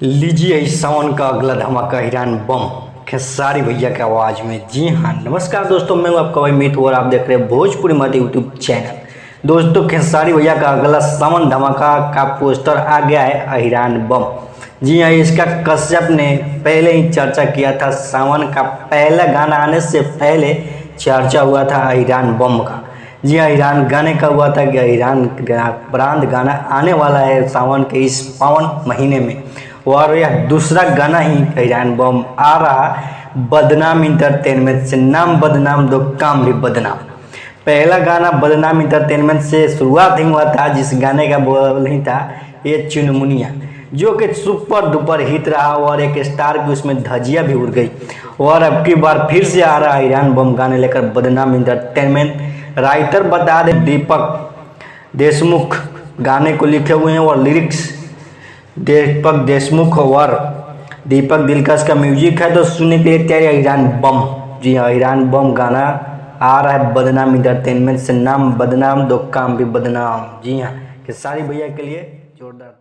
लीजिए इस सावन का अगला धमाका ईरान बम खेसारी भैया की आवाज़ में। जी हाँ, नमस्कार दोस्तों, मैं हूं आपका भाई मीत और आप देख रहे हैं भोजपुरी मत यूट्यूब चैनल। दोस्तों, खेसारी भैया का अगला सावन धमाका का पोस्टर आ गया है ईरान बम। जी हाँ, इसका कश्यप ने पहले ही चर्चा किया था। सावन का पहला गाना आने से पहले चर्चा हुआ था ईरान बम का। जी हाँ, ईरान गाने का हुआ था कि ईरान ब्रांड गाना आने वाला है सावन के इस पावन महीने में, और यह दूसरा गाना ही ईरान बम आ रहा बदनाम इंटरटेनमेंट से। नाम बदनाम दो काम भी बदनाम। पहला गाना बदनाम इंटरटेनमेंट से शुरुआत ही हुआ था, जिस गाने का बोल ही था ये चुनमुनिया, जो कि सुपर डुपर हिट रहा और एक स्टार की उसमें धजिया भी उड़ गई। और अब की बार फिर से आ रहा है ईरान बम गाने लेकर बदनाम इंटरटेनमेंट। राइटर बता दे दीपक देशमुख गाने को लिखे हुए हैं और लिरिक्स दीपक देशमुख और दीपक दिलकश का म्यूजिक है। तो सुनने के लिए तैयार है ईरान बम। जी हाँ, ईरान बम गाना आ रहा है बदनाम इंटरटेनमेंट से। नाम बदनाम दो काम भी बदनाम। जी हाँ, खेसारी भैया के लिए जोरदार।